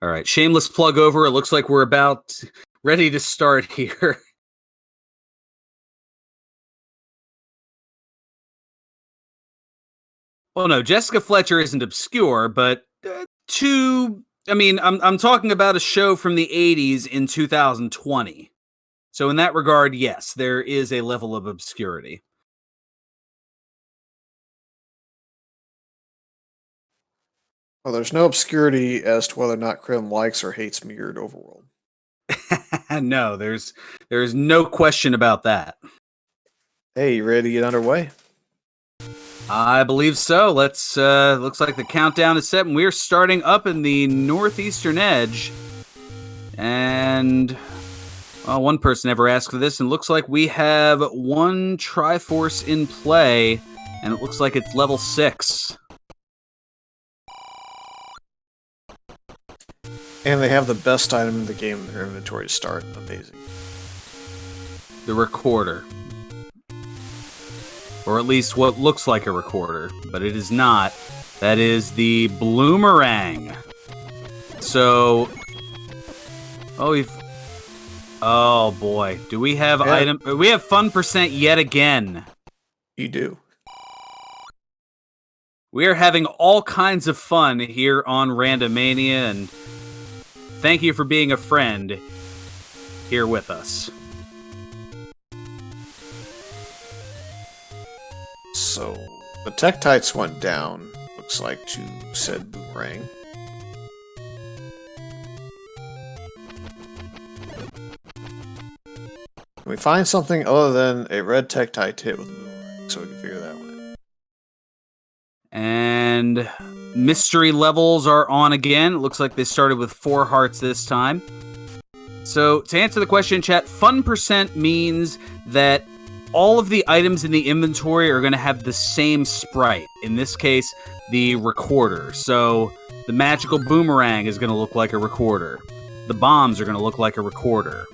All right, shameless plug over. It looks like we're about ready to start here. Well, no, Jessica Fletcher isn't obscure, but I'm talking about a show from the 80s in 2020. So in that regard, yes, there is a level of obscurity. Well, there's no obscurity as to whether or not Krim likes or hates Mirrored Overworld. No, there's no question about that. Hey, you ready to get underway? I believe so. Let's looks like the countdown is set and we're starting up in the northeastern edge. And one person never asked for this, and looks like we have one Triforce in play, and it looks like it's level 6. And they have the best item in the game in their inventory to start. Amazing. The recorder. Or at least what looks like a recorder, but it is not. That is the Bloomerang. So... Oh boy, do we have we have fun percent yet again. You do. We are having all kinds of fun here on Randomania, and thank you for being a friend here with us. So, the Tektites went down, looks like, to said Boomerang. Can we find something other than a red Tektite hit with a Boomerang so we can figure that one out? And mystery levels are on again. It looks like they started with 4 hearts this time. So, to answer the question, chat, fun percent means that all of the items in the inventory are going to have the same sprite. In this case, the recorder. So, the magical boomerang is going to look like a recorder. The bombs are going to look like a recorder.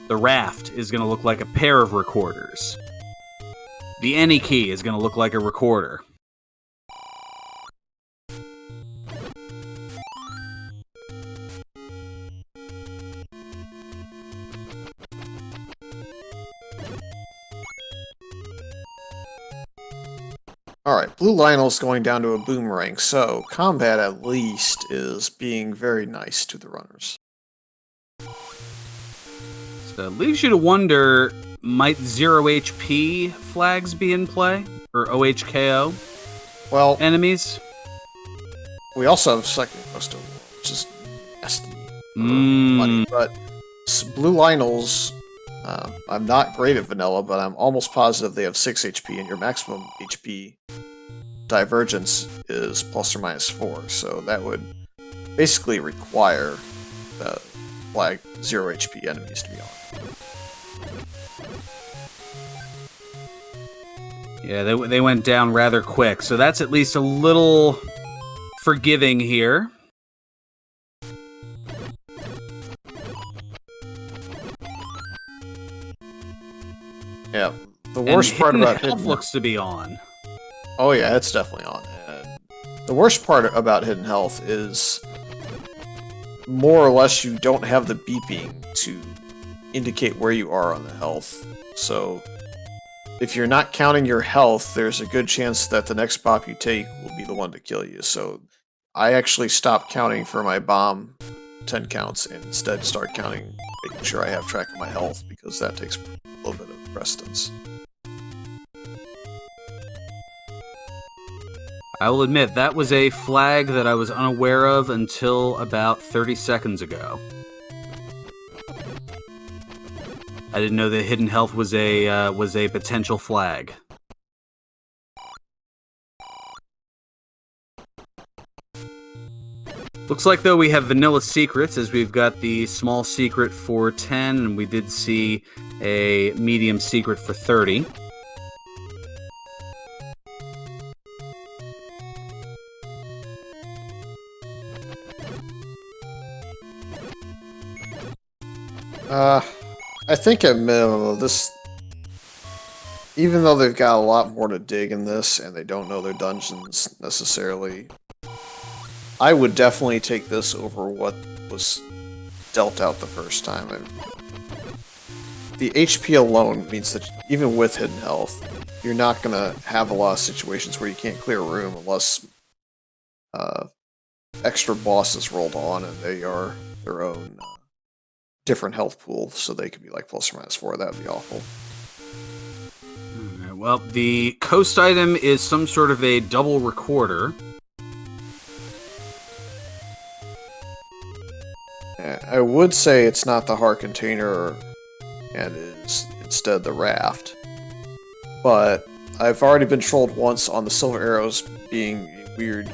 The raft is going to look like a pair of recorders. The any key is going to look like a recorder. Alright, Blue Lionel's going down to a Boomerang, so combat at least is being very nice to the runners. So it leaves you to wonder, might 0 HP flags be in play? Or OHKO? Well, enemies? We also have Second Quest of War, which is nasty money, but Blue Lionel's, I'm not great at vanilla, but I'm almost positive they have 6 HP, and your maximum HP divergence is plus or minus 4, so that would basically require the flag 0 HP enemies to be on. Yeah, they went down rather quick, so that's at least a little forgiving here. Yeah, the worst part about Hidden Health looks to be on. Oh yeah, it's definitely on. And the worst part about Hidden Health is more or less you don't have the beeping to indicate where you are on the health. So if you're not counting your health, there's a good chance that the next pop you take will be the one to kill you. So I actually stopped counting for my bomb 10 counts and instead start counting, making sure I have track of my health, because that takes a little bit of precedence. I will admit, that was a flag that I was unaware of until about 30 seconds ago. I didn't know that Hidden Health was a potential flag. Looks like, though, we have vanilla secrets, as we've got the small secret for 10, and we did see a medium secret for 30. I think at minimum, this, even though they've got a lot more to dig in this, and they don't know their dungeons necessarily, I would definitely take this over what was dealt out the first time. The HP alone means that even with hidden health, you're not going to have a lot of situations where you can't clear a room unless extra bosses rolled on and they are their own different health pool, so they could be like plus or minus 4. That would be awful. Alright, well, the coast item is some sort of a double recorder. I would say it's not the heart container and is instead the raft. But I've already been trolled once on the silver arrows being weird,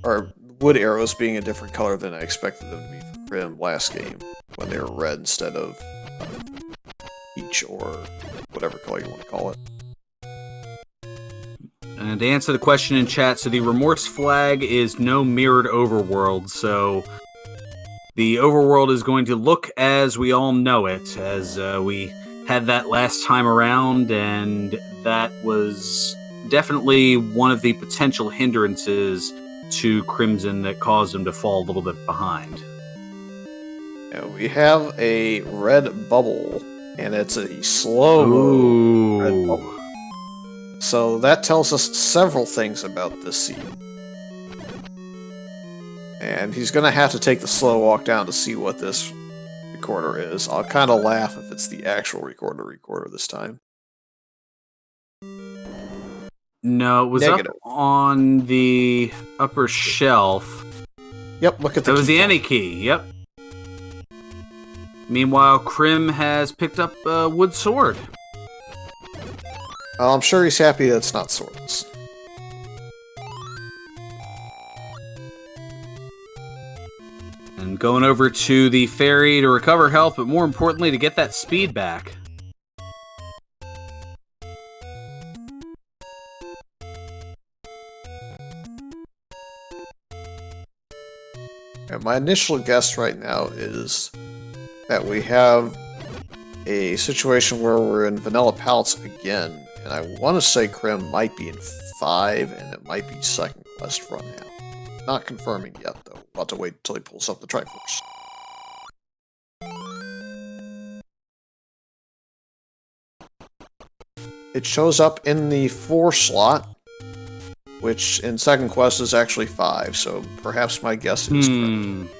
or wood arrows being a different color than I expected them to be for Crim last game, when they were red instead of peach or whatever color you want to call it. And to answer the question in chat, so the remorse flag is no mirrored overworld, so the overworld is going to look as we all know it, as we had that last time around, and that was definitely one of the potential hindrances to Crimson that caused him to fall a little bit behind. Yeah, we have a red bubble, and it's a slow-mo red bubble. So that tells us several things about this scene. And he's going to have to take the slow walk down to see what this recorder is. I'll kind of laugh if it's the actual recorder this time. No, it was Negative. up on the upper shelf. Yep, look at the That was the key. any key, yep. Meanwhile, Crim has picked up a wood sword. I'm sure he's happy that it's not swordless. And going over to the ferry to recover health, but more importantly, to get that speed back. And my initial guess right now is that we have a situation where we're in Vanilla Palace again, and I want to say Crim might be in 5, and it might be second quest run now. Not confirming yet, though. We'll have to wait until he pulls up the Triforce. It shows up in the 4 slot, which in second quest is actually 5, so perhaps my guess is correct.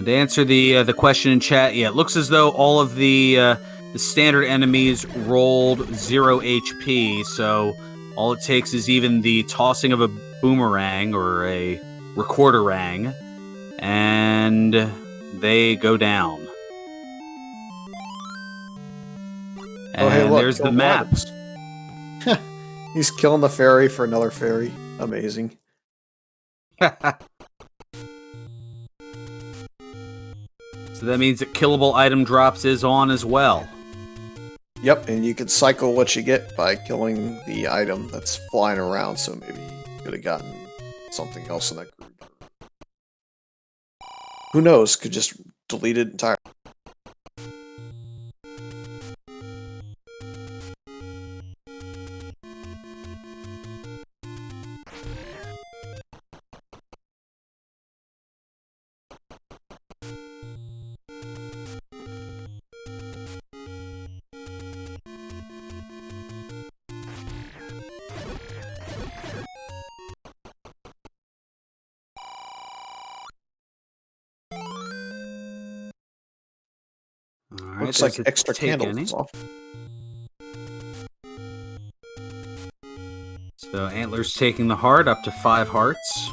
To answer the question in chat, yeah, it looks as though all of the standard enemies rolled 0 HP, so all it takes is even the tossing of a boomerang or a recorder-rang, and they go down. And Oh, hey, look, there's the kill map. bugs. He's killing the fairy for another fairy. Amazing. So that means that killable item drops is on as well. Yep, and you can cycle what you get by killing the item that's flying around, so maybe you could have gotten something else in that group. Who knows? Could just delete it entirely. All right, Looks like there's a extra take candles any. is off. So Antler's taking the heart up to 5 hearts.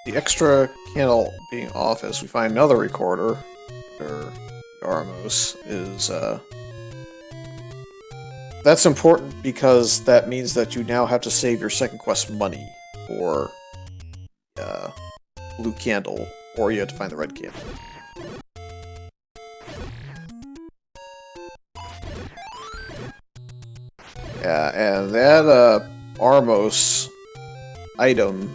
The extra candle being off as we find another recorder, or Armos, is that's important because that means that you now have to save your second quest money for blue candle, or you have to find the red candle. Yeah, and that Armos item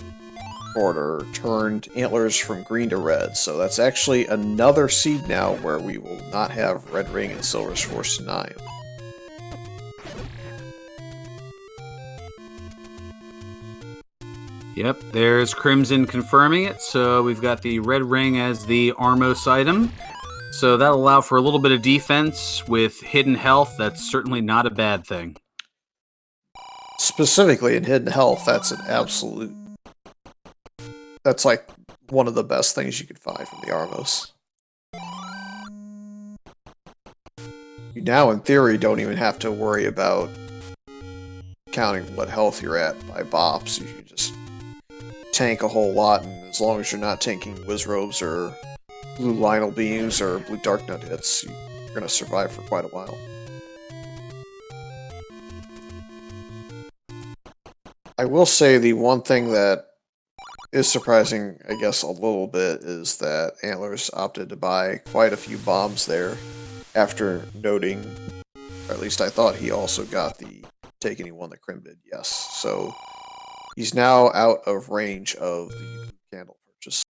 order turned antlers from green to red, so that's actually another seed now where we will not have red ring and silver's force denial. Yep, there's Crimson confirming it. So we've got the red ring as the Armos item. So that'll allow for a little bit of defense with hidden health. That's certainly not a bad thing. Specifically in hidden health, that's an absolute... That's like one of the best things you could find from the Armos. You now, in theory, don't even have to worry about counting what health you're at by bops. You can just tank a whole lot, and as long as you're not tanking Wizrobes or blue Lionel Beams or blue Darknut hits, you're going to survive for quite a while. I will say the one thing that is surprising, I guess, a little bit, is that Antlerz opted to buy quite a few bombs there, after noting, or at least I thought he also got the take anyone that Crim did, yes. So he's now out of range of the candle purchase.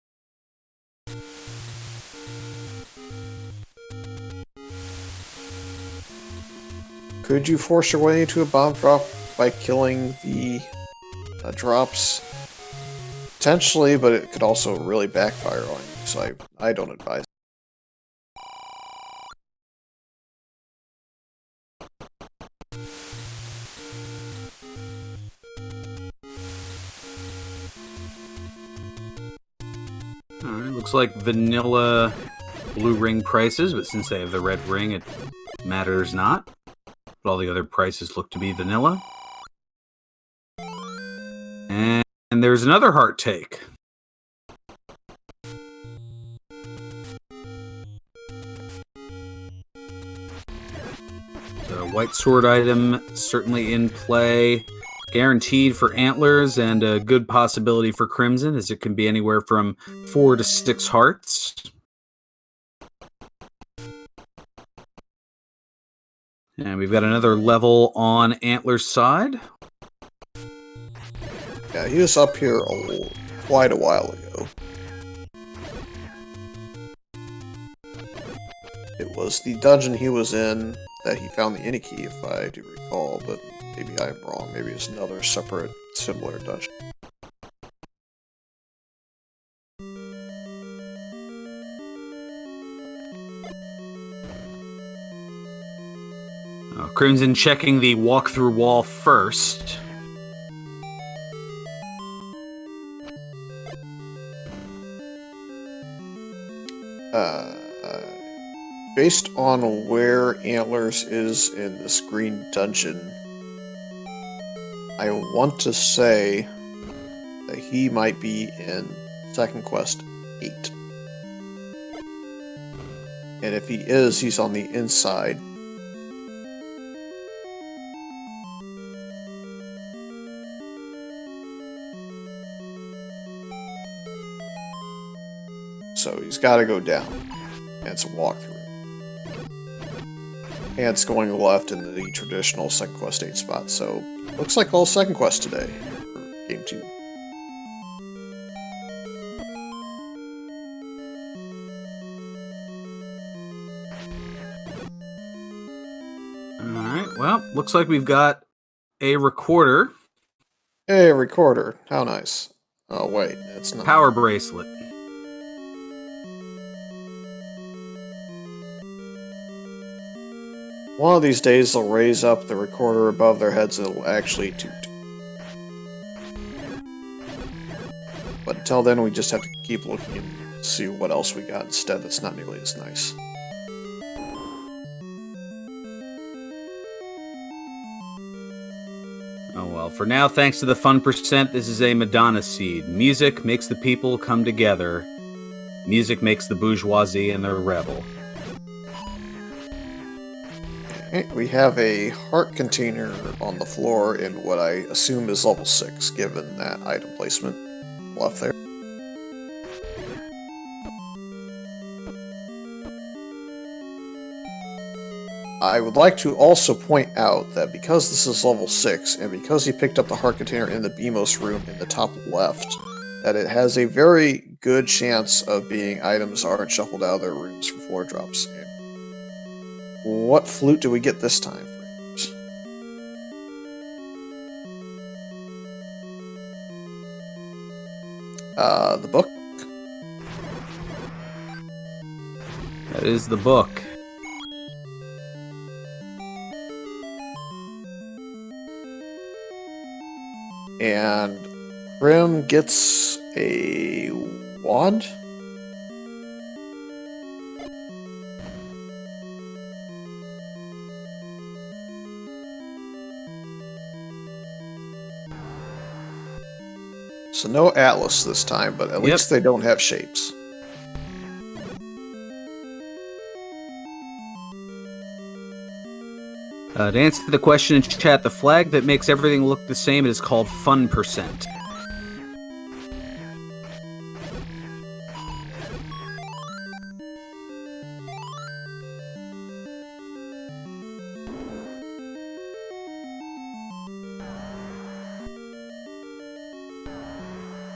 Could you force your way into a bomb drop by killing the drops? Potentially, but it could also really backfire on you, so I don't advise. Alright, looks like vanilla blue ring prices, but since they have the red ring, it matters not. But all the other prices look to be vanilla. And there's another heart take. The white sword item certainly in play. Guaranteed for Antlerz, and a good possibility for Crimson, as it can be anywhere from 4 to 6 hearts. And we've got another level on Antler's side. Yeah, he was up here quite a while ago. It was the dungeon he was in that he found the Iniki, if I do recall, but maybe I'm wrong. Maybe it's another separate, similar dungeon. Crimson checking the walk-through wall first. Based on where Antlerz is in this green dungeon, I want to say that he might be in Second Quest 8. And if he is, he's on the inside. So he's got to go down. And it's a walkthrough. And it's going left in the traditional Second Quest 8 spot, so looks like all Second Quest today for Game 2. Alright, well, looks like we've got a recorder. Hey, a recorder. How nice. Oh, wait, it's not. Power bracelet. One of these days they'll raise up the recorder above their heads and it'll actually toot. But until then, we just have to keep looking and see what else we got instead that's not nearly as nice. Oh well, for now, thanks to the fun percent, this is a Madonna seed. Music makes the people come together. Music makes the bourgeoisie and the rebel. We have a heart container on the floor in what I assume is level 6, given that item placement left there. I would like to also point out that because this is level 6, and because he picked up the heart container in the BMOS room in the top left, that it has a very good chance of being items aren't shuffled out of their rooms for floor drops. What flute do we get this time, friends? The book. That is the book. And Grim gets a wand. So no Atlas this time, but at least they don't have shapes. To answer the question in chat, the flag that makes everything look the same is called Fun Percent.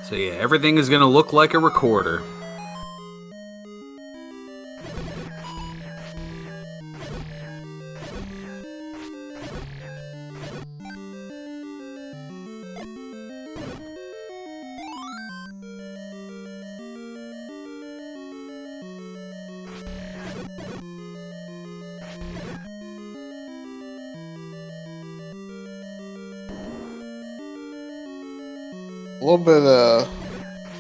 So yeah, everything is going to look like a recorder. A little bit,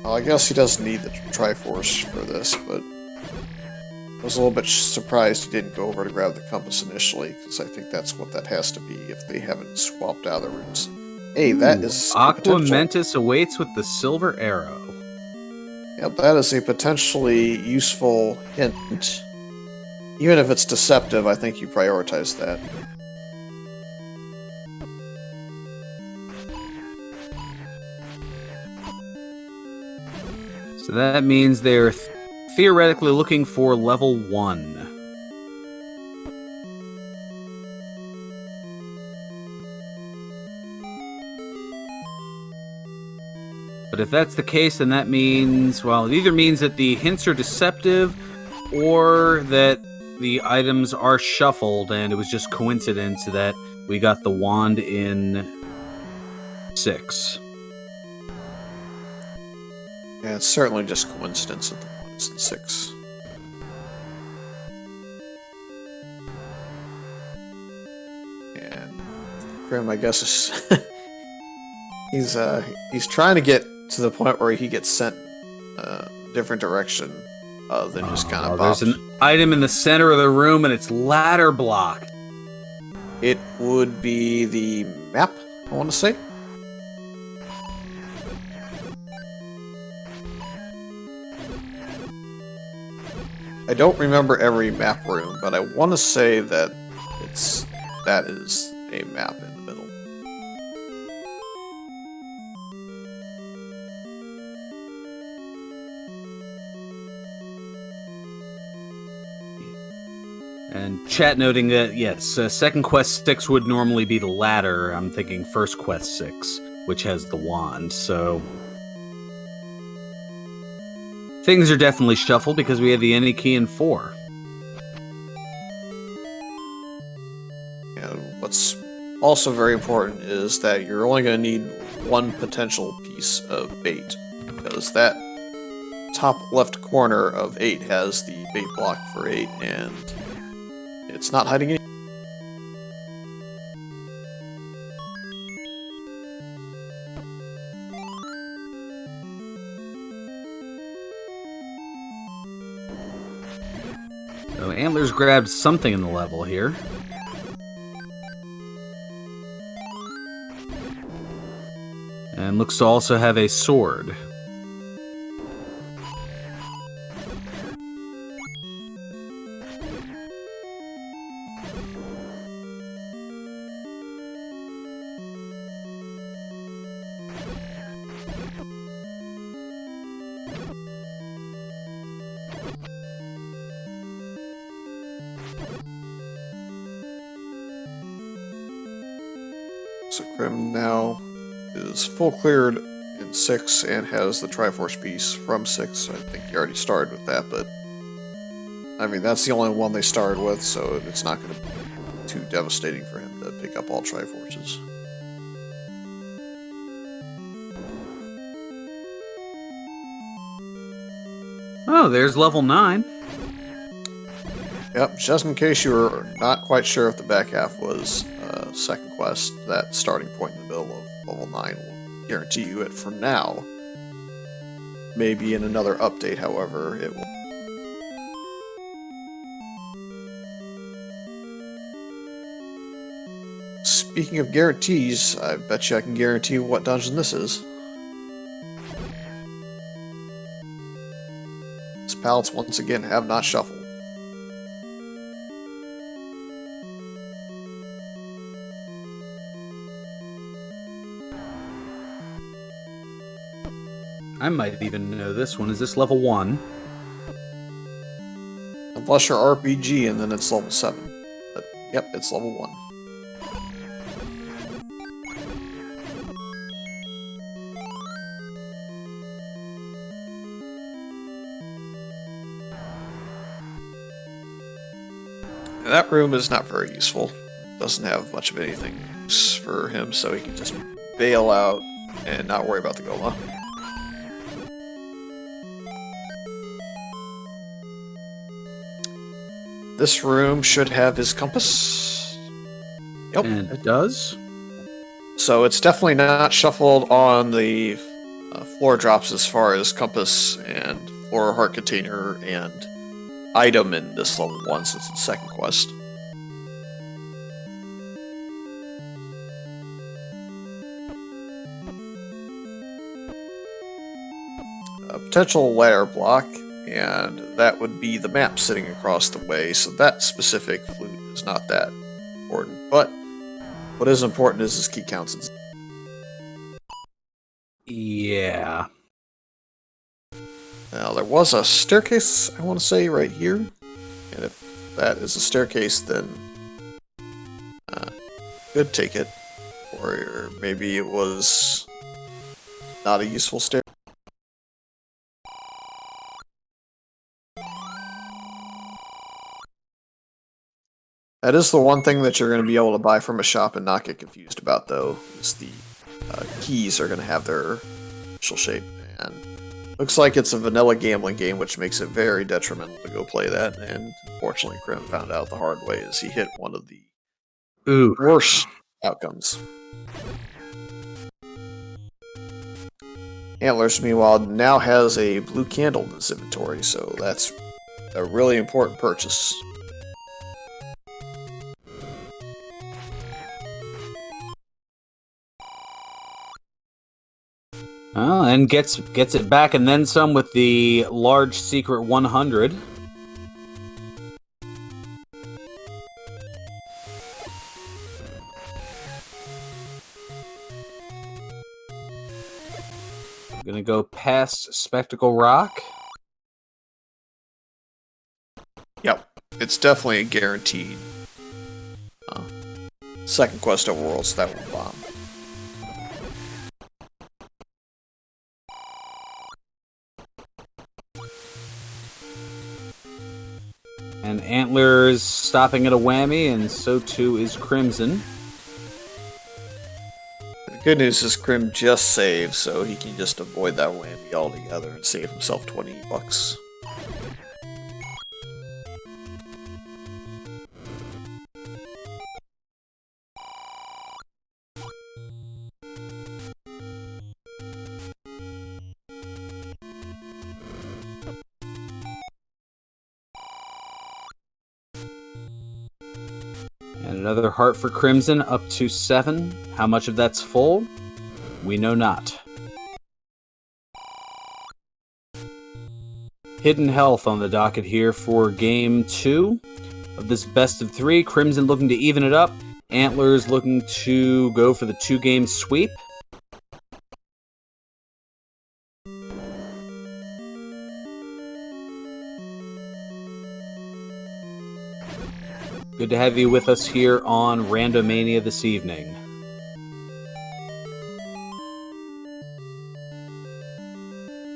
well, I guess he doesn't need the Triforce for this, but I was a little bit surprised he didn't go over to grab the compass initially, because I think that's what that has to be if they haven't swapped out the roots. Hey, that is Aqua Mentis awaits with the silver arrow. Yep, that is a potentially useful hint. Even if it's deceptive, I think you prioritize that. So that means they're theoretically looking for level 1. But if that's the case, then that means, well, it either means that the hints are deceptive or that the items are shuffled and it was just coincidence that we got the wand in 6. Yeah, it's certainly just coincidence that the one is in 6. And Grim, I guess, is he's trying to get to the point where he gets sent a different direction than just kind of there's an item in the center of the room and it's ladder blocked. It would be the map, I want to say. I don't remember every map room, but I want to say that that is a map in the middle. And chat noting that, yes, second quest 6 would normally be the ladder. I'm thinking first quest 6, which has the wand, so... Things are definitely shuffled because we have the any key in 4. And what's also very important is that you're only going to need one potential piece of bait, because that top left corner of 8 has the bait block for 8, and it's not hiding any. So Antler's grabbed something in the level here. And looks to also have a sword. So Grim now is full cleared in 6 and has the Triforce piece from 6. I think he already started with that, but I mean, that's the only one they started with, so it's not going to be too devastating for him to pick up all Triforces. Oh, there's level 9. Yep, just in case you were not quite sure if the back half was second quest, that starting point in the middle of level 9 will guarantee you it for now. Maybe in another update, however, it will. Speaking of guarantees, I bet you I can guarantee what dungeon this is. These pallets once again have not shuffled. I might even know this one. Is this level 1? Unless you're RPG and then it's level 7. But yep, it's level 1. That room is not very useful. Doesn't have much of anything for him, so he can just bail out and not worry about the Goma. This room should have his compass. Yep. And it does. So it's definitely not shuffled on the floor drops as far as compass and floor heart container and item in this level 1 since it's the second quest. A potential ladder block, and that would be the map sitting across the way, so that specific flute is not that important. But what is important is his key counts. Yeah. Now, there was a staircase, I want to say, right here. And if that is a staircase, then could take it. Or maybe it was not a useful stair. That is the one thing that you're going to be able to buy from a shop and not get confused about, though, is the keys are going to have their initial shape. And looks like it's a vanilla gambling game, which makes it very detrimental to go play that. And unfortunately, Crim found out the hard way as he hit one of the worst outcomes. Antlerz, meanwhile, now has a blue candle in his inventory, so that's a really important purchase. And gets it back and then some with the large secret 100. Gonna go past Spectacle Rock. Yep, it's definitely a guaranteed second quest overworld, so that will bomb. And Antlerz stopping at a whammy, and so too is Crimson. The good news is Crim just saved, so he can just avoid that whammy altogether and save himself 20 bucks. And another heart for Crimson, up to 7. How much of that's full? We know not. Hidden Health on the docket here for Game 2 of this best of 3. Crimson looking to even it up. Antlerz looking to go for the 2-game sweep. Good to have you with us here on Randomania this evening.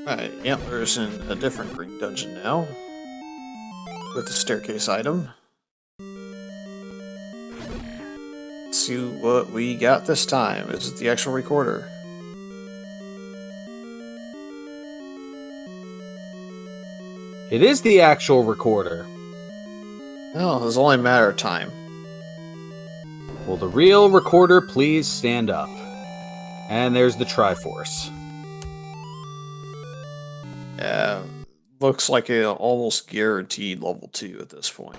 Alright, Antlerz in a different green dungeon now, with the staircase item. Let's see what we got this time. Is it the actual recorder? It is the actual recorder. Well, it's only a matter of time. Will the real recorder please stand up? And there's the Triforce. Yeah, looks like an almost guaranteed level 2 at this point.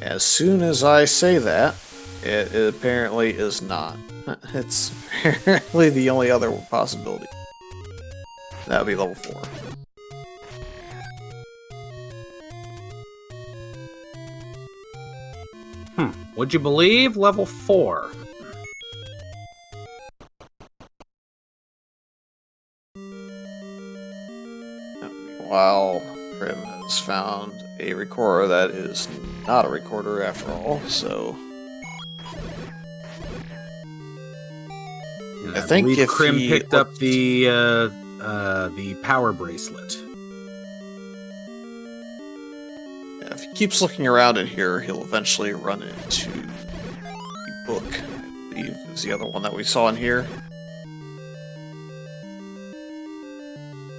As soon as I say that, it apparently is not. It's apparently the only other possibility. That would be level 4. Would you believe? Level 4. Meanwhile, Prim has found a recorder that is not a recorder after all, so... I think if Crim picked up the power bracelet. If he keeps looking around in here, he'll eventually run into the book, I believe is the other one that we saw in here.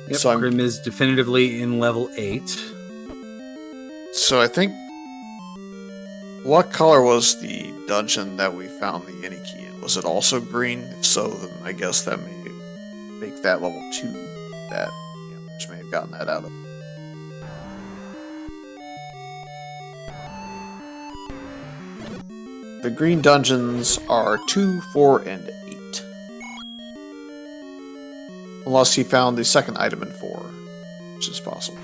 Yep, so Crim is definitively in level 8. So I think... What color was the dungeon that we found the Yeti key in? Was it also green? If so, then I guess that may make that level 2 that Antlerz may have gotten that out of. The green dungeons are 2, 4, and 8. Unless he found the second item in 4, which is possible.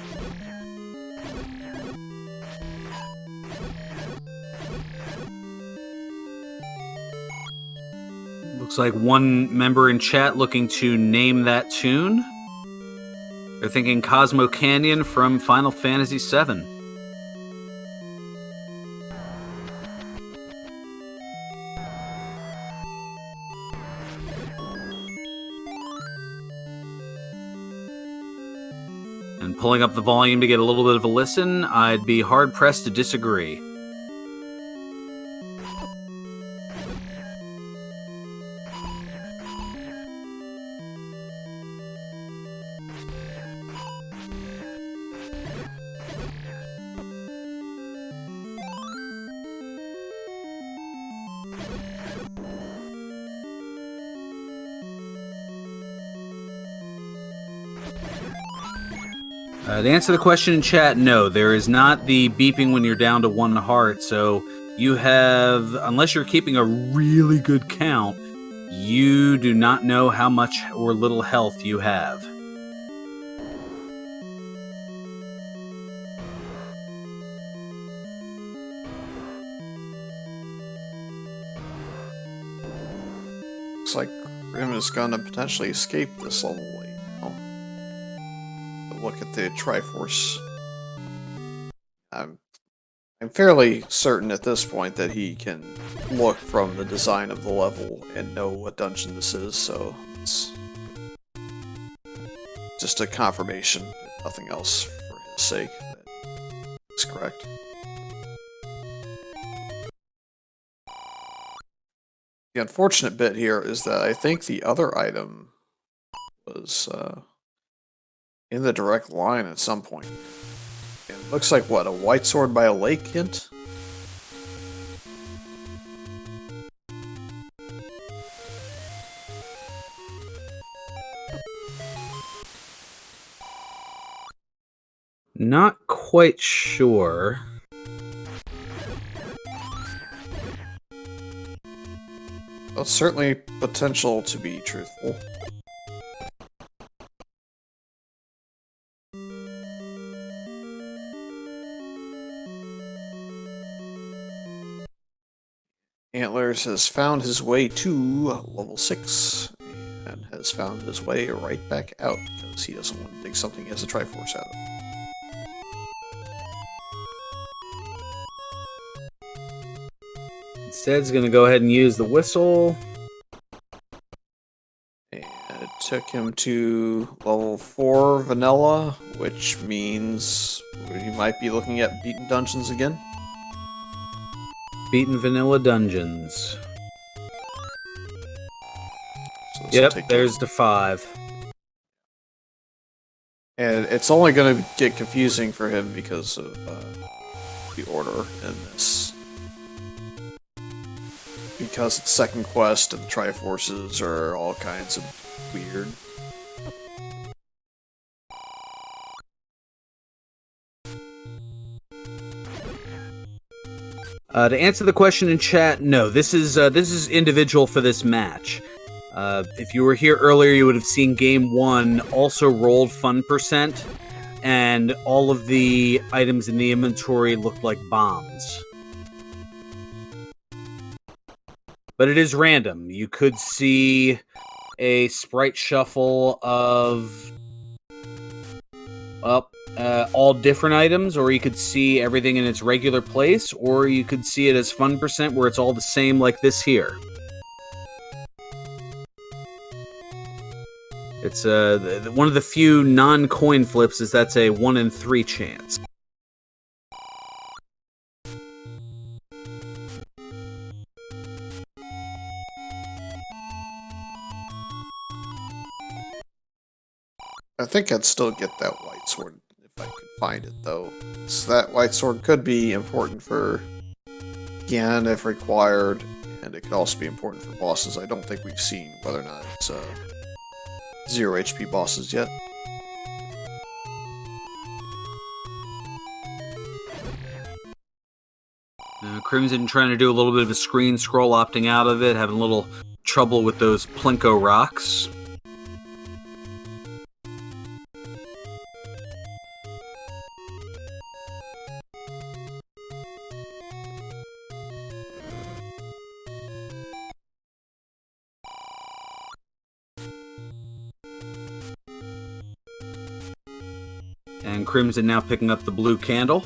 Looks like one member in chat looking to name that tune. They're thinking Cosmo Canyon from Final Fantasy VII. And pulling up the volume to get a little bit of a listen, I'd be hard-pressed to disagree. To answer the question in chat, no, there is not the beeping when you're down to 1 heart, so you have, unless you're keeping a really good count, you do not know how much or little health you have. Looks like Grim is gonna potentially escape this level 8. Look at the Triforce. I'm fairly certain at this point that he can look from the design of the level and know what dungeon this is, so it's just a confirmation, if nothing else, for his sake, that it's correct. The unfortunate bit here is that I think the other item was in the direct line at some point. It looks like, what, a white sword by a lake hint? Not quite sure. Well, it's certainly potential to be truthful. Antlerz has found his way to level 6, and has found his way right back out, because he doesn't want to dig something he has a Triforce out of. Instead, he's going to go ahead and use the whistle. And it took him to level 4 vanilla, which means he might be looking at beaten dungeons again. Beaten vanilla dungeons. So Yep, there's the 5. And it's only going to get confusing for him because of the order in this. Because it's second quest and the Triforces are all kinds of weird. To answer the question in chat, no, this is individual for this match. If you were here earlier, you would have seen Game 1 also rolled fun percent, and all of the items in the inventory looked like bombs. But it is random. You could see a sprite shuffle of all different items, or you could see everything in its regular place, or you could see it as fun percent where it's all the same like this here. It's one of the few non-coin flips is that's a 1 in 3 chance. I think I'd still get that white sword if I could find it, though. So that white sword could be important for Gan if required, and it could also be important for bosses. I don't think we've seen whether or not it's 0 HP bosses yet. Crimson trying to do a little bit of a screen scroll, opting out of it, having a little trouble with those Plinko rocks. And Crimson now picking up the blue candle.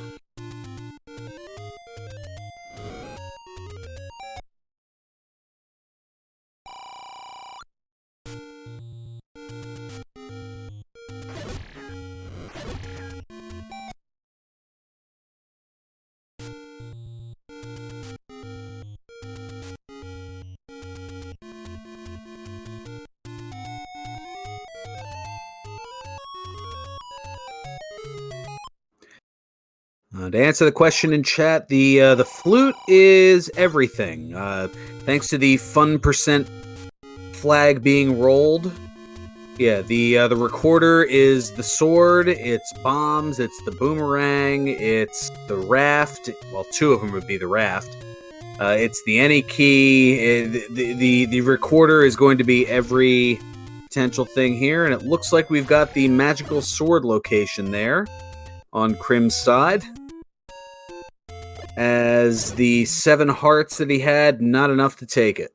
To answer the question in chat, the flute is everything. Thanks to the fun percent flag being rolled. Yeah, the recorder is the sword, it's bombs, it's the boomerang, it's the raft. Well, 2 of them would be the raft. It's the any key. The recorder is going to be every potential thing here, and it looks like we've got the magical sword location there on Crim's side. As the 7 hearts that he had, not enough to take it.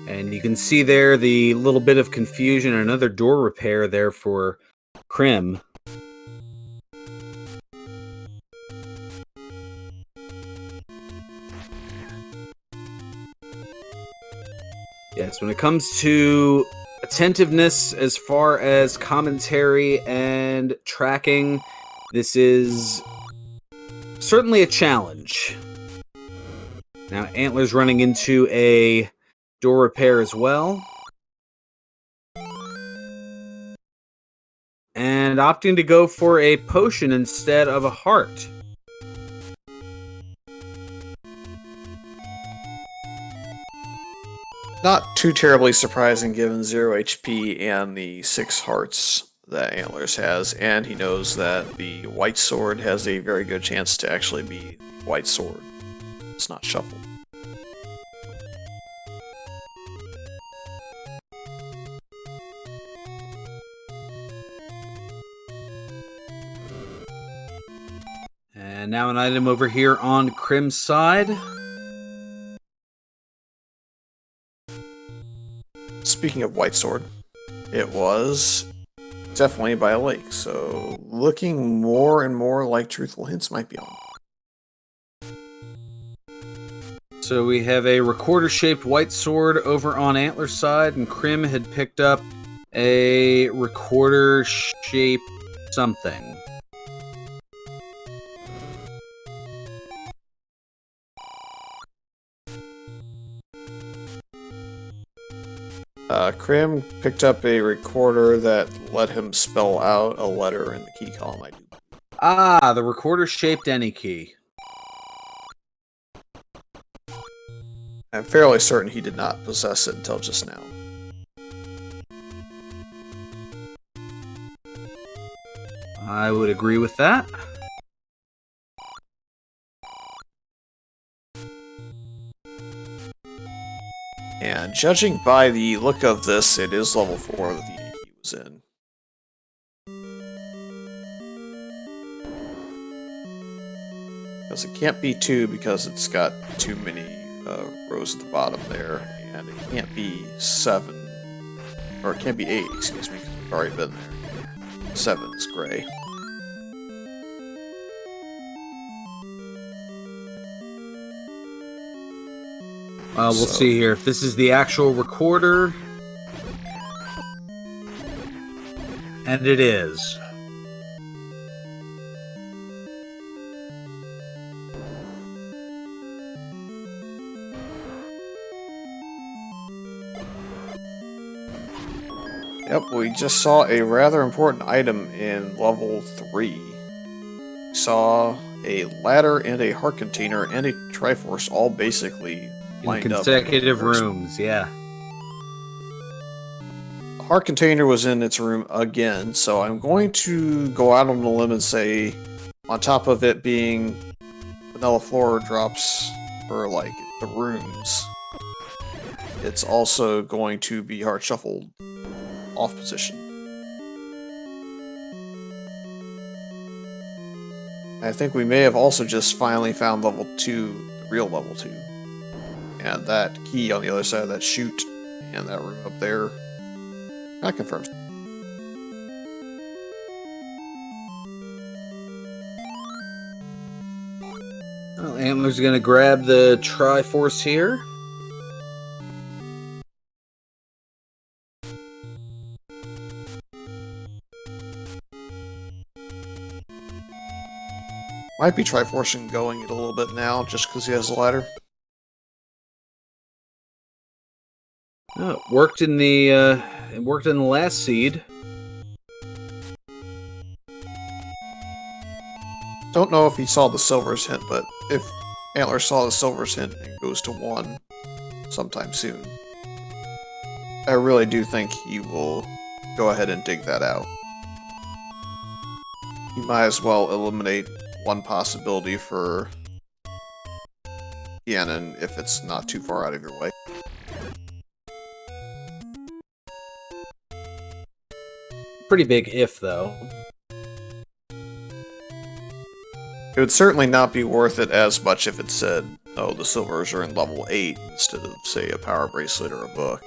And you can see there the little bit of confusion, another door repair there for Crim. Yes, when it comes to attentiveness as far as commentary and tracking, this is certainly a challenge. Now, Antler's running into a door repair as well. And opting to go for a potion instead of a heart. Not too terribly surprising given 0 HP and the 6 hearts that Antlers has, and he knows that the white sword has a very good chance to actually be white sword. It's not shuffled. And now an item over here on Crim's side. Speaking of white sword, it was definitely by a lake, so looking more and more like truthful hints might be on. So we have a recorder-shaped white sword over on Antler's side, and Crim had picked up a recorder-shaped something. Crim picked up a recorder that let him spell out a letter in the key column. I do. Ah, the recorder-shaped any key. I'm fairly certain he did not possess it until just now. I would agree with that. And judging by the look of this, it is level 4 that the Yankee was in. Because it can't be 2 because it's got too many rows at the bottom there. And it can't be 7. Or it can't be 8, excuse me, because we've already been there. 7 is gray. We'll see here if this is the actual recorder. And it is. Yep, we just saw a rather important item in level 3. We saw a ladder and a heart container and a Triforce all basically In consecutive rooms, yeah. The heart container was in its room again, so I'm going to go out on a limb and say, on top of it being vanilla floor drops for, like, the rooms, it's also going to be heart shuffled off position. I think we may have also just finally found level 2, the real level 2. And that key on the other side of that chute and that room up there, that confirms. Well, Antler's gonna grab the Triforce here. Might be Triforcing going it a little bit now, just because he has a ladder. Oh, it worked in the last seed. Don't know if he saw the Silver's hint, but if Antler saw the Silver's hint and goes to 1 sometime soon, I really do think he will go ahead and dig that out. You might as well eliminate one possibility for Yannon if it's not too far out of your way. Pretty big if, though. It would certainly not be worth it as much if it said, oh, the Silvers are in level 8 instead of, say, a power bracelet or a book.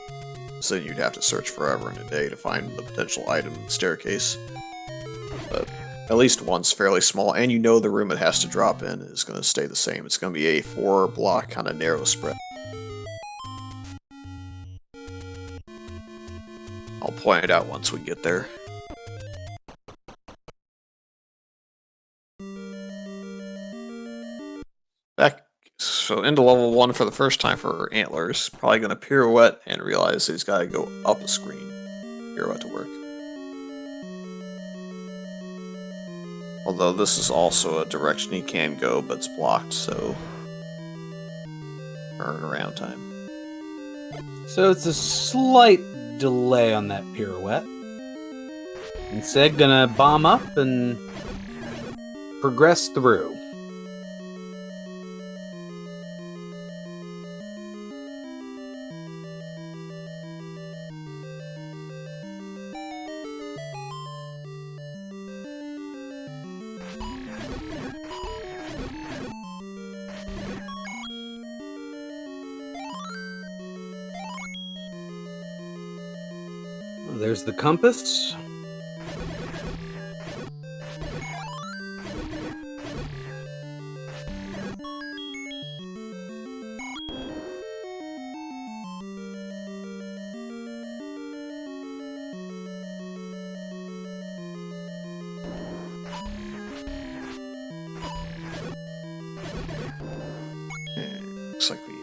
So you'd have to search forever and a day to find the potential item in the staircase. But at least one's fairly small, and you know the room it has to drop in is going to stay the same. It's going to be a 4-block kind of narrow spread. I'll point it out once we get there. So into level 1 for the first time for Antlers. Probably going to pirouette and realize he's got to go up a screen. Pirouette to work. Although this is also a direction he can go, but it's blocked, so turn around time. So it's a slight delay on that pirouette. Instead, gonna bomb up and progress through. There's the compass.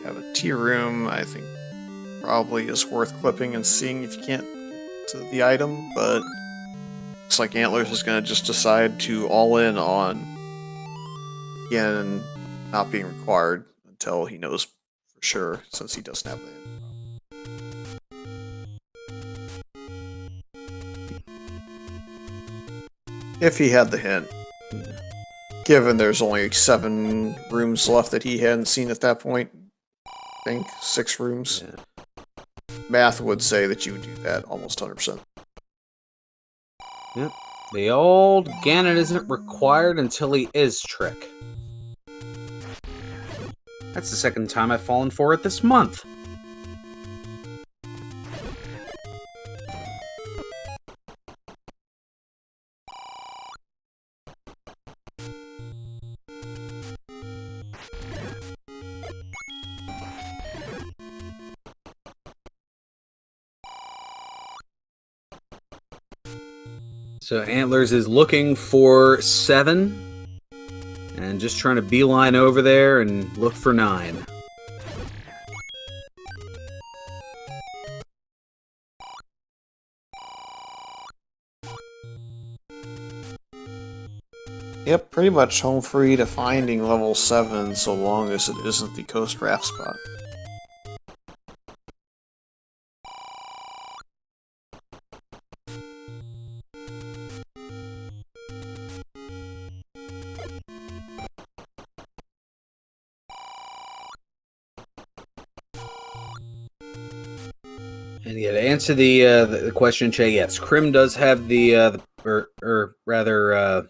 have a tea room, I think probably is worth clipping and seeing if you can't get to the item, but looks like Antlers is going to just decide to all in on again not being required until he knows for sure, since he doesn't have the hint. If he had the hint, given there's only 7 rooms left that he hadn't seen at that point, I think 6 rooms. Yeah. Math would say that you would do that almost 100%. Yep. The old Ganon isn't required until he is trick. That's the second time I've fallen for it this month. So Antlers is looking for 7 and just trying to beeline over there and look for 9. Yep, pretty much home free to finding level 7 so long as it isn't the coast raft spot. And yeah, to answer the question, Che, yes, Crim does have or rather,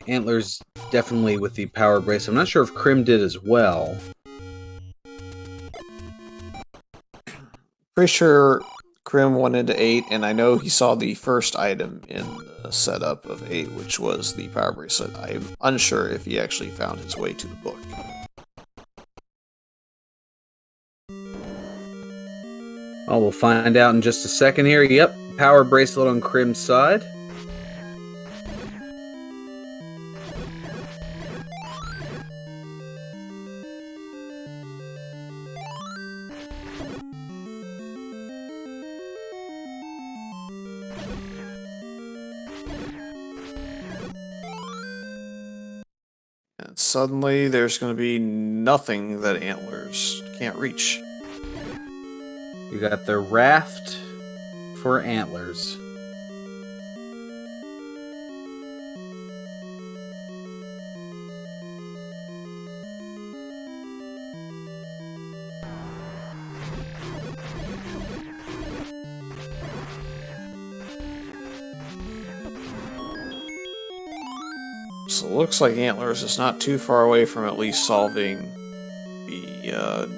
Antlers definitely with the power brace. I'm not sure if Crim did as well. Pretty sure Crim went into 8, and I know he saw the first item in the setup of 8, which was the power bracelet. I'm unsure if he actually found his way to the book. Oh, we'll find out in just a second here. Yep, power bracelet on Crim's side. And suddenly there's going to be nothing that Antlers can't reach. You got the raft for Antlers. So it looks like Antlers is not too far away from at least solving the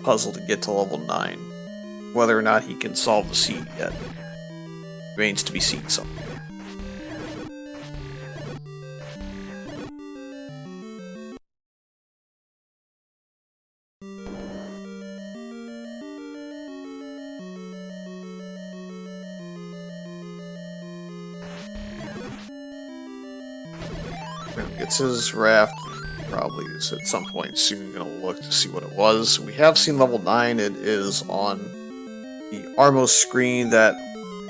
puzzle to get to level 9. Whether or not he can solve the seed yet remains to be seen. So. Gets his raft, probably is at some point soon going to look to see what it was. We have seen level 9, it is on the Armos screen that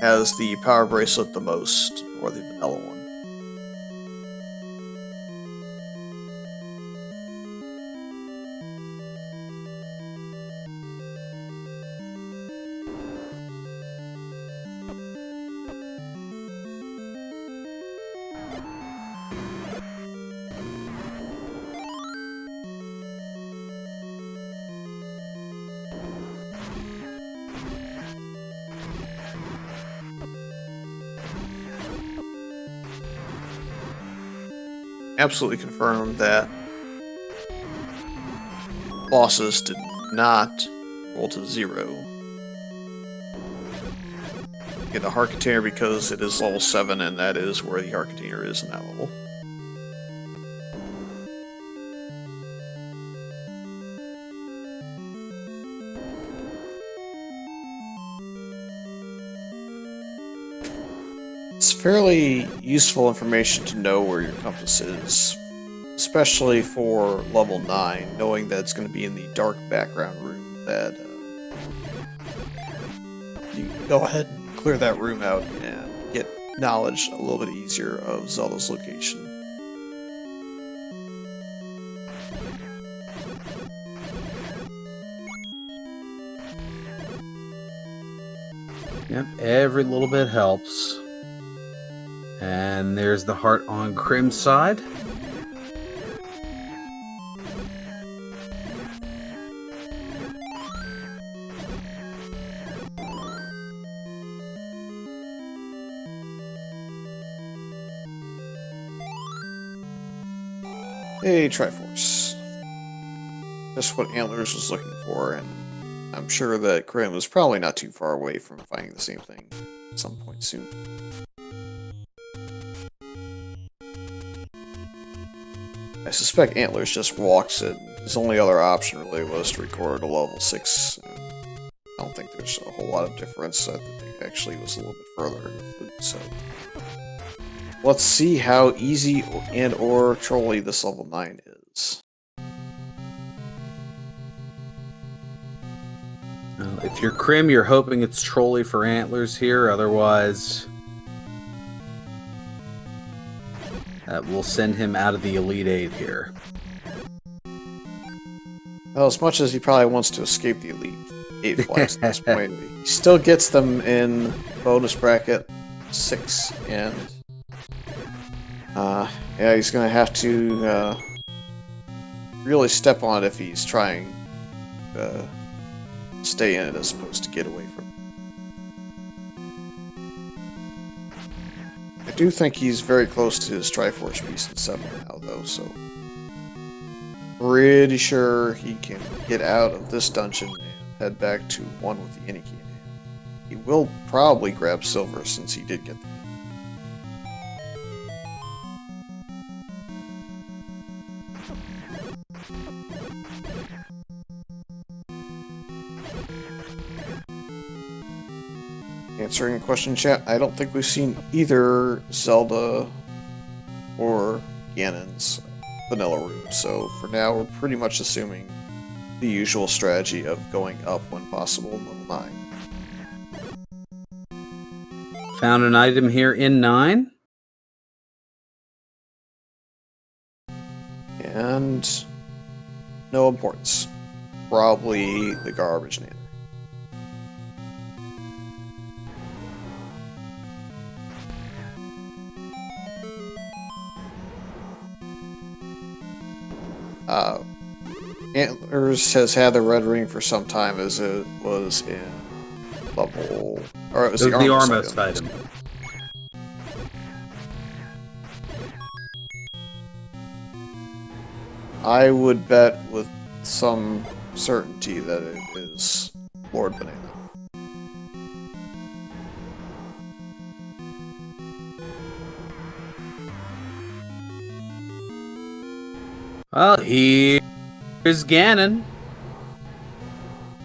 has the power bracelet the most, or the vanilla one. Absolutely confirmed that bosses did not roll to 0. Get a heart container because it is level 7, and that is where the heart container is in that level. It's fairly useful information to know where your compass is, especially for level 9, knowing that it's going to be in the dark background room, that you go ahead and clear that room out and get knowledge a little bit easier of Zelda's location. Yep, every little bit helps. And there's the heart on Crim's side. Hey, Triforce. Just what Antlerz was looking for, and I'm sure that Crim was probably not too far away from finding the same thing at some point soon. I suspect Antlerz just walks it. His only other option really was to record a level 6. I don't think there's a whole lot of difference. I think actually was a little bit further in the flute, so... Let's see how easy and or trolly this level 9 is. Well, if you're Crim, you're hoping it's trolly for Antlerz here, otherwise... that will send him out of the Elite 8 here. Well, as much as he probably wants to escape the Elite 8 flags at this point, he still gets them in bonus bracket 6, and yeah, he's gonna have to really step on it if he's trying to stay in it as opposed to get away from it. I do think he's very close to his Triforce piece in 7 now, though, so pretty sure he can get out of this dungeon and head back to 1 with the Innie key in hand. He will probably grab silver since he did get the answering a question, chat. I don't think we've seen either Zelda or Ganon's vanilla room, so for now we're pretty much assuming the usual strategy of going up when possible in level 9. Found an item here in 9. And no importance. Probably the garbage nether. Antlerz has had the red ring for some time, as it was in level... or it was the Armos item. I would bet with some certainty that it is Lord Banana. Well, here's Ganon.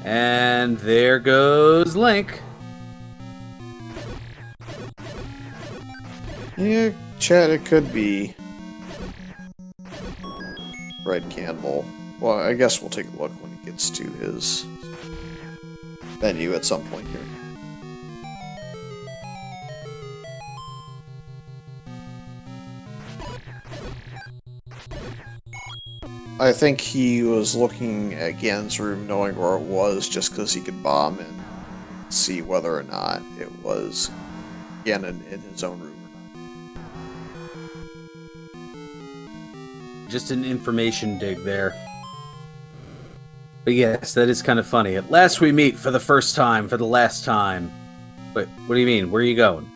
And there goes Link. Yeah, chat, it could be Red Candle. Well, I guess we'll take a look when he gets to his venue at some point here. I think he was looking at Ganon's room knowing where it was just because he could bomb and see whether or not it was Ganon in his own room or not. Just an information dig there. But yes, that is kind of funny. At last we meet for the first time, for the last time. Wait, what do you mean? Where are you going?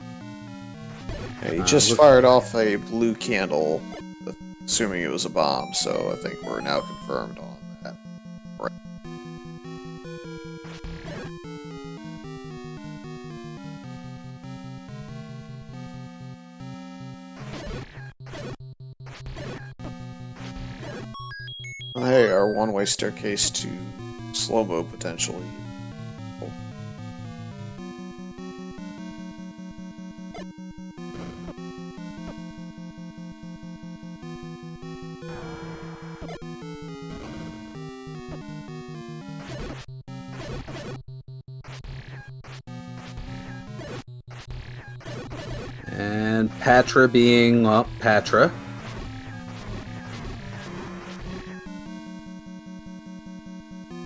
Yeah, he just fired off a blue candle, assuming it was a bomb, so I think we're now confirmed on that. Right. Hey, our one-way staircase to slow-mo, potentially. Oh. And Patra being, well, Patra.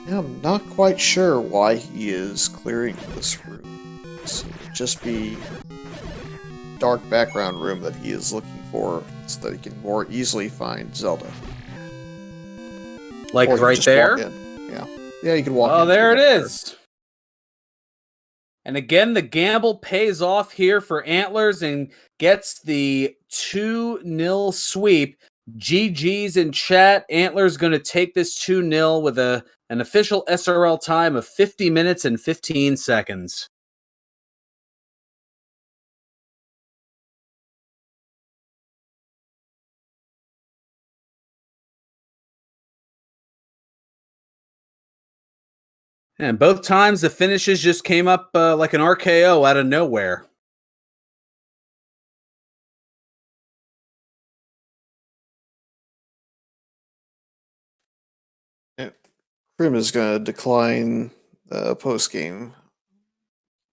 Yeah, I'm not quite sure why he is clearing this room. This would just be dark background room that he is looking for so that he can more easily find Zelda. Like Or he right just there? walk in. Yeah. Yeah, you can walk in. Oh, there it is. And again, the gamble pays off here for Antlers and gets the 2-0 sweep. GG's in chat. Antlers going to take this 2-0 with an official SRL time of 50 minutes and 15 seconds. And both times the finishes just came up like an RKO out of nowhere. Krim is going to decline the post game.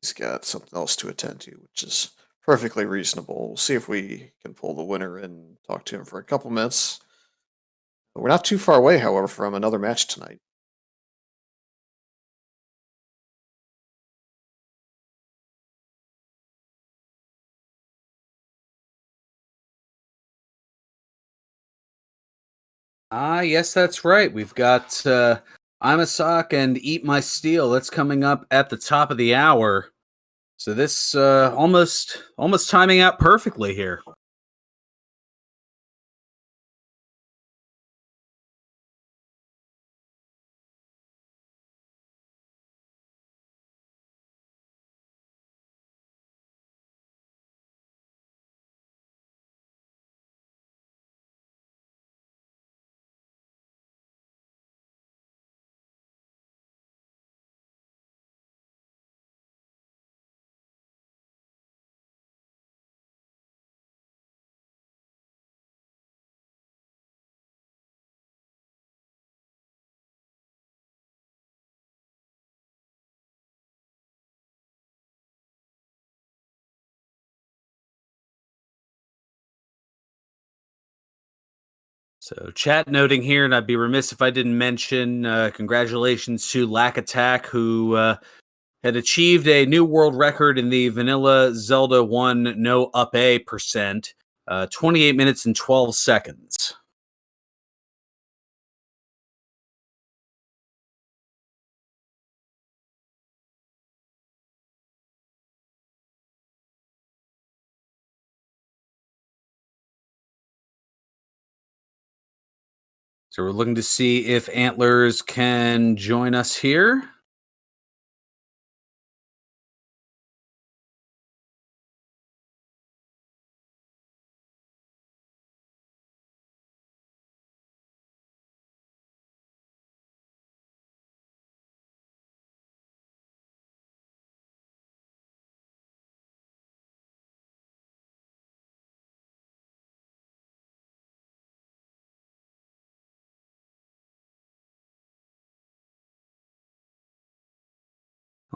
He's got something else to attend to, which is perfectly reasonable. We'll see if we can pull the winner and talk to him for a couple minutes. But we're not too far away, however, from another match tonight. Yes, that's right. We've got Imasak and Eat My Steel. That's coming up at the top of the hour. So this almost timing out perfectly here. So chat noting here, and I'd be remiss if I didn't mention congratulations to Lack Attack, who had achieved a new world record in the vanilla Zelda 1 no up A percent, 28 minutes and 12 seconds. So we're looking to see if Antlers can join us here.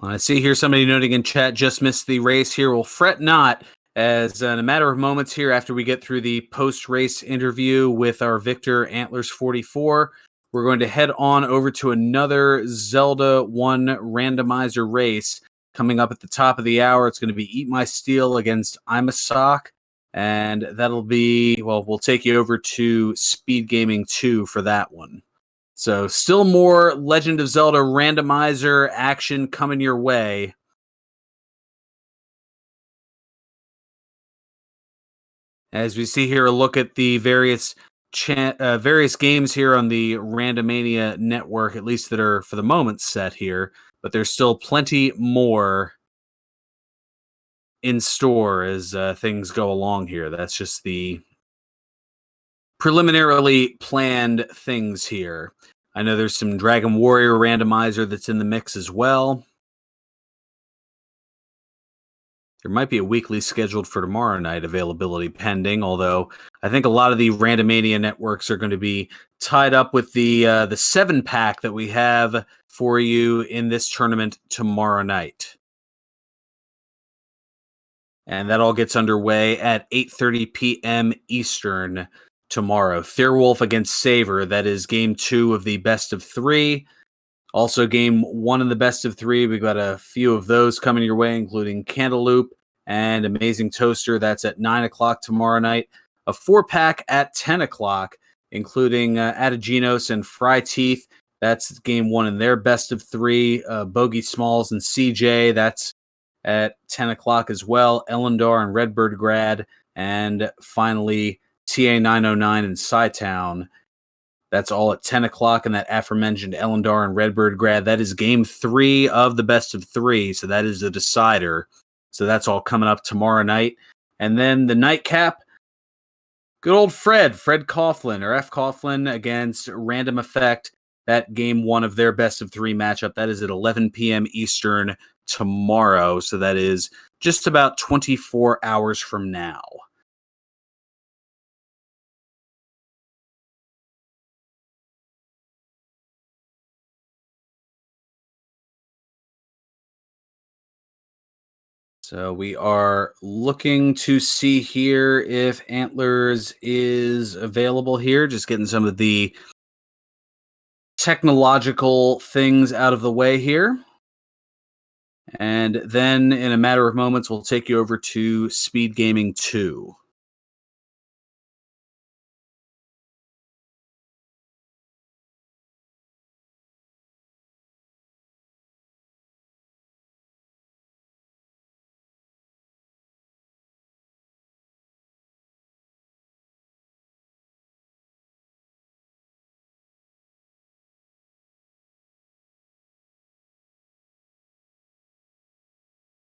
I see here somebody noting in chat just missed the race here. Well, fret not, as in a matter of moments here after we get through the post-race interview with our victor, Antlerz44, we're going to head on over to another Zelda 1 randomizer race coming up at the top of the hour. It's going to be Eat My Steel against Imasak, and that'll be, well, we'll take you over to Speed Gaming 2 for that one. So still more Legend of Zelda randomizer action coming your way. As we see here, a look at the various games here on the Randomania network, at least that are for the moment set here, but there's still plenty more in store as things go along here. That's just the preliminarily planned things here. I know there's some Dragon Warrior randomizer that's in the mix as well. There might be a weekly scheduled for tomorrow night availability pending, although I think a lot of the Randomania networks are going to be tied up with the 7-pack that we have for you in this tournament tomorrow night. And that all gets underway at 8:30 p.m. Eastern tomorrow. Thierwolf against Saver. That is game 2 of the best of 3. Also, game 1 in the best of 3. We've got a few of those coming your way, including Cantaloupe and Amazing Toaster. That's at 9 o'clock tomorrow night. A 4-pack at 10 o'clock, including Adaginos and Fry Teeth. That's game 1 in their best of 3. Bogey Smalls and CJ. That's at 10 o'clock as well. Ellendar and Redbird Grad. And finally, TA 909 and Sci-Town. That's all at 10 o'clock in that aforementioned Ellendar and Redbird Grad. That is game 3 of the best of 3, so that is the decider. So that's all coming up tomorrow night. And then the nightcap, good old Fred Coughlin, or F. Coughlin against Random Effect. That game 1 of their best of 3 matchup. That is at 11 p.m. Eastern tomorrow. So that is just about 24 hours from now. So we are looking to see here if Antlerz is available here. Just getting some of the technological things out of the way here. And then in a matter of moments, we'll take you over to Speed Gaming 2.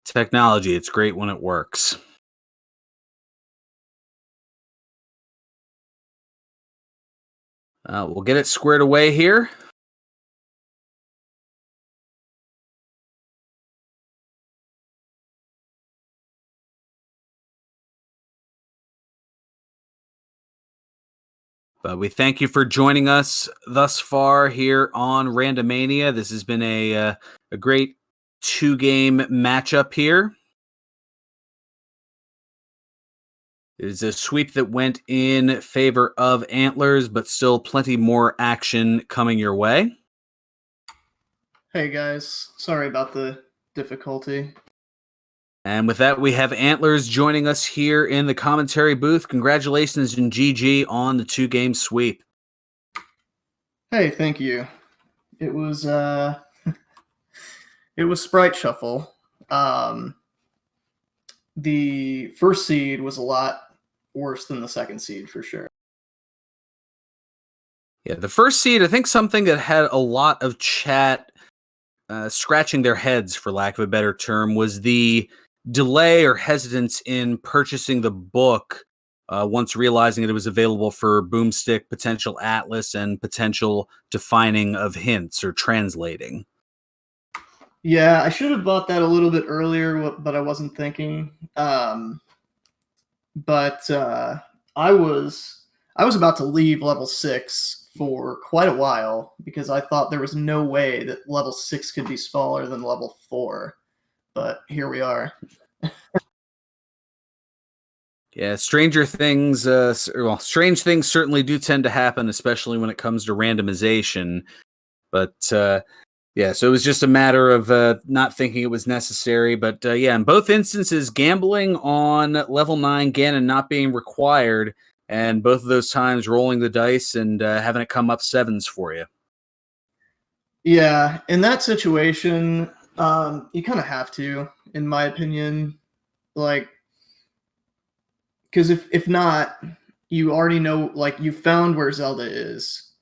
Technology, it's great when it works. We'll get it squared away here. But we thank you for joining us thus far here on Randomania. This has been a great 2-game matchup here. It is a sweep that went in favor of Antlerz, but still plenty more action coming your way. Hey guys, sorry about the difficulty. And with that, we have Antlerz joining us here in the commentary booth. Congratulations and GG on the 2-game sweep. Hey, thank you. It was it was Sprite Shuffle. The first seed was a lot worse than the second seed for sure. Yeah, the first seed, I think something that had a lot of chat scratching their heads, for lack of a better term, was the delay or hesitance in purchasing the book once realizing that it was available for Boomstick, potential Atlas, and potential defining of hints or translating. Yeah, I should have bought that a little bit earlier, but I wasn't thinking. But I was about to leave level 6 for quite a while because I thought there was no way that level 6 could be smaller than level 4. But here we are. Yeah, strange things certainly do tend to happen, especially when it comes to randomization. But yeah, so it was just a matter of not thinking it was necessary. But yeah, in both instances, gambling on level 9 Ganon not being required, and both of those times rolling the dice and having it come up 7s for you. Yeah, in that situation, you kind of have to, in my opinion. Like, because if not, you already know, like, you found where Zelda is.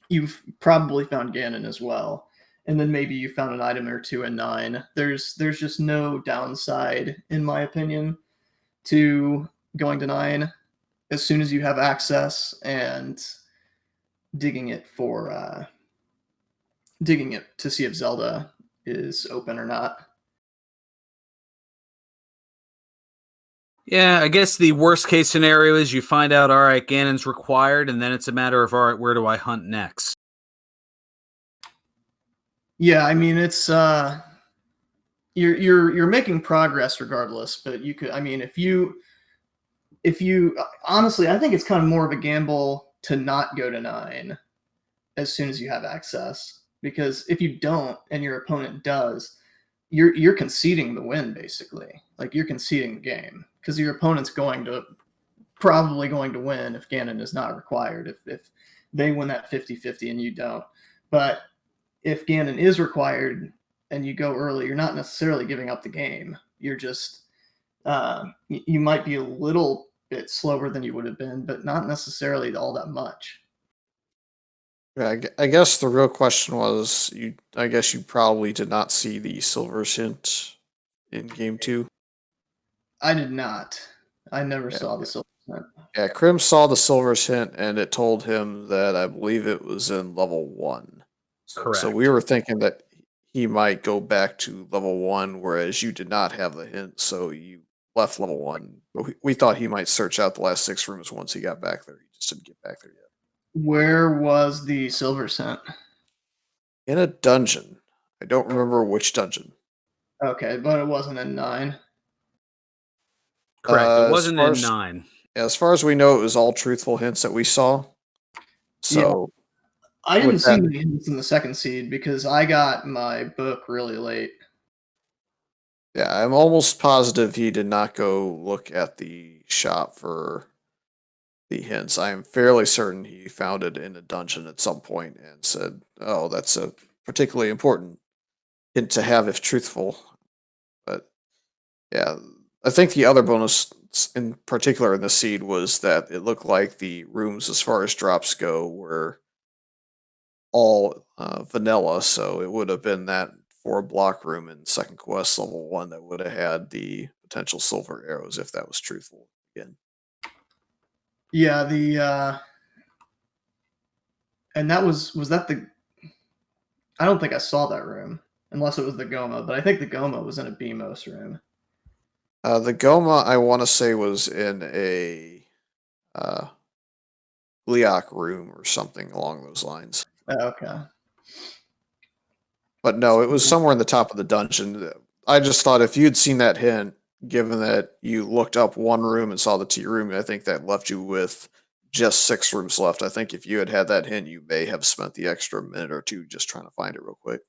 You've probably found Ganon as well. And then maybe you found an item or two in 9. There's just no downside, in my opinion, to going to 9 as soon as you have access and digging it to see if Zelda is open or not. Yeah, I guess the worst case scenario is you find out, all right, Ganon's required, and then it's a matter of, all right, where do I hunt next? Yeah, I mean, it's you're making progress regardless. But you could, I mean, if you honestly, I think it's kind of more of a gamble to not go to 9 as soon as you have access, because if you don't and your opponent does, you're conceding the win basically. Like you're conceding the game because your opponent's probably going to win if Ganon is not required, if they win that 50-50 and you don't. But if Ganon is required and you go early, you're not necessarily giving up the game. You're just you might be a little bit slower than you would have been, but not necessarily all that much. Yeah, I guess the real question was, I guess you probably did not see the Silver's hint in game 2. I did not. I never Yeah, saw the silver. yeah. Crim saw the Silver's hint, and it told him that I believe it was in level 1. Correct. So we were thinking that he might go back to level 1, whereas you did not have the hint, so you left level 1. But we thought he might search out the last 6 rooms once he got back there. He just didn't get back there yet. Where was the silver scent? In a dungeon. I don't remember which dungeon. Okay, but it wasn't in 9. Correct. It As wasn't far in as- 9. As far as we know, it was all truthful hints that we saw. So I didn't with see that- many hints in the second seed because I got my book really late. yeah, I'm almost positive he did not go look at the shop for the hints. I am fairly certain he found it in a dungeon at some point and said, "Oh, that's a particularly important hint to have if truthful." But yeah, I think the other bonus in particular in the seed was that it looked like the rooms, as far as drops go, were all vanilla. So it would have been that 4-block room in Second Quest level 1 that would have had the potential silver arrows if that was truthful again. Yeah, and that was that the I don't think I saw that room unless it was the Goma, but I think the Goma was in a BMOS room. The Goma, I want to say, was in a uh, Gliok room or something along those lines. Okay. But no, it was somewhere in the top of the dungeon. I just thought if you'd seen that hint, given that you looked up one room and saw the T room, I think that left you with just 6 rooms left. I think if you had had that hint, you may have spent the extra minute or 2 just trying to find it real quick.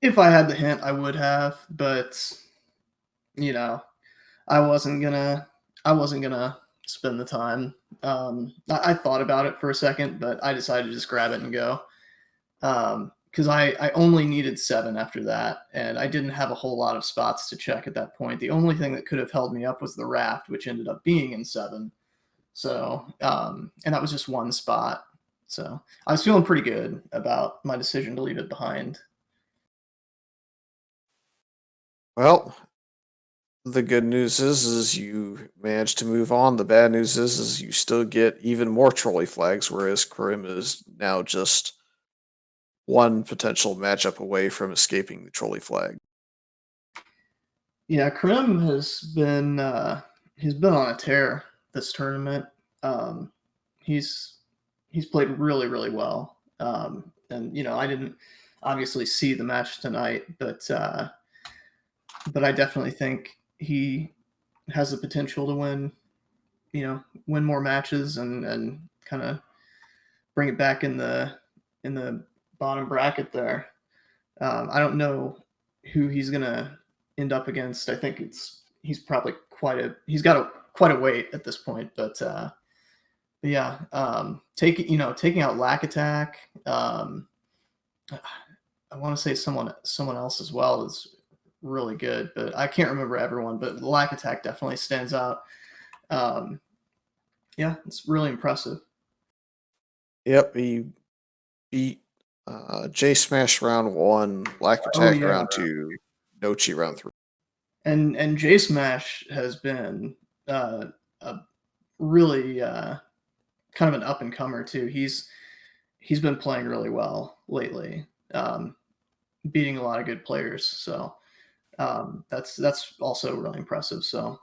If I had the hint, I would have, but you know, I wasn't gonna spend the time. I thought about it for a second, but I decided to just grab it and go. Because I only needed 7 after that, and I didn't have a whole lot of spots to check at that point. The only thing that could have held me up was the raft, which ended up being in 7. So, and that was just one spot. So I was feeling pretty good about my decision to leave it behind. Well, the good news is you managed to move on. The bad news is you still get even more trolley flags, whereas Karim is now just one potential matchup away from escaping the trolley flag. Yeah, Krim he's been on a tear this tournament. He's played really really well. And you know, I didn't obviously see the match tonight, but I definitely think he has the potential to win. You know, win more matches and kind of bring it back in the bottom bracket there. I don't know who he's gonna end up against. I think he's probably he's got quite a weight at this point. But yeah, taking out Lack Attack. I want to say someone else as well is really good, but I can't remember everyone. But Lack Attack definitely stands out. Yeah, it's really impressive. Yep, he beat J Smash round 1, Black Attack yeah. round 2, Nochi round 3. And J Smash has been a really kind of an up and comer too. He's been playing really well lately, beating a lot of good players. So that's also really impressive. So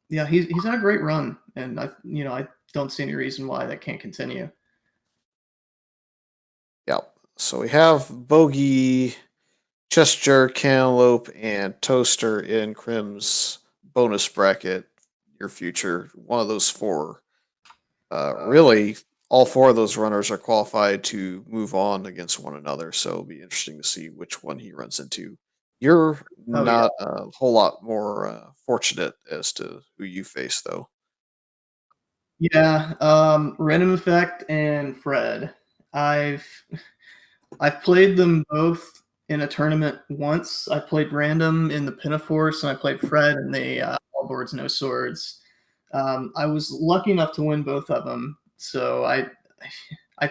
yeah, he's had a great run, and I don't see any reason why that can't continue. Yep. So we have Bogey Chester, Cantaloupe, and Toaster in Crim's bonus bracket, your future. One of those four. Really, all four of those runners are qualified to move on against one another, so it'll be interesting to see which one he runs into. You're Oh yeah. not a whole lot more fortunate as to who you face, though. Yeah, Random Effect and Fred. I've I've played them both in a tournament once. I played Random in the Pinafore, and I played Fred in the All Boards No Swords. I was lucky enough to win both of them, so I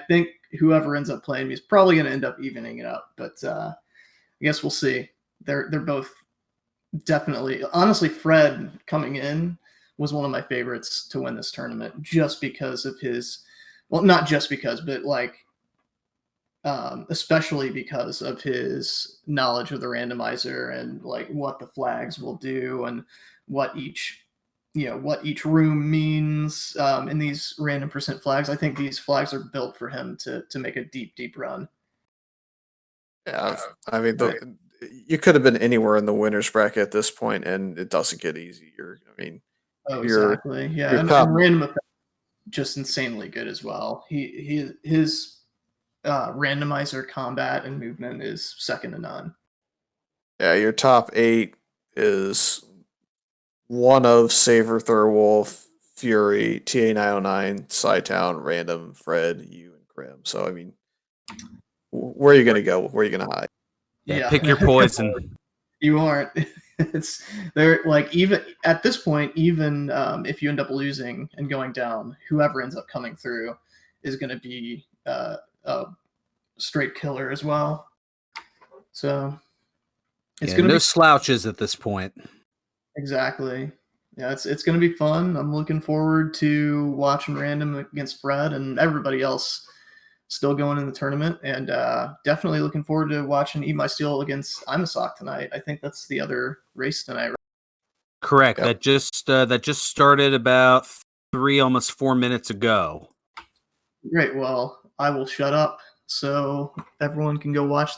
think whoever ends up playing me is probably going to end up evening it up. But I guess we'll see. They're both definitely, honestly, Fred coming in was one of my favorites to win this tournament, just because of his, well, not just because, but like especially because of his knowledge of the randomizer and like what the flags will do and what each what each room means in these random percent flags. I think these flags are built for him to make a deep run. Yeah, I mean, you could have been anywhere in the winners bracket at this point, and it doesn't get easier. I mean, Oh, your exactly. Yeah, your and top. random effect just insanely good as well. His randomizer combat and movement is second to none. Yeah, your top 8 is one of Saver, Thurwolf, Fury, TA909, Psytown, Random, Fred, you, and Krim. So I mean, where are you gonna go? Where are you gonna hide? Yeah, pick your poison. You aren't. It's they're like, even at this point, even if you end up losing and going down, whoever ends up coming through is going to be a straight killer as well. So it's going to no be slouches at this point. Exactly. Yeah, it's going to be fun. I'm looking forward to watching Random against Fred and everybody else still going in the tournament, and definitely looking forward to watching Eat My Steel against Imasock tonight. I think that's the other race tonight. Correct. Yep. That just started about 3, almost 4 minutes ago. Great. Well, I will shut up so everyone can go watch that.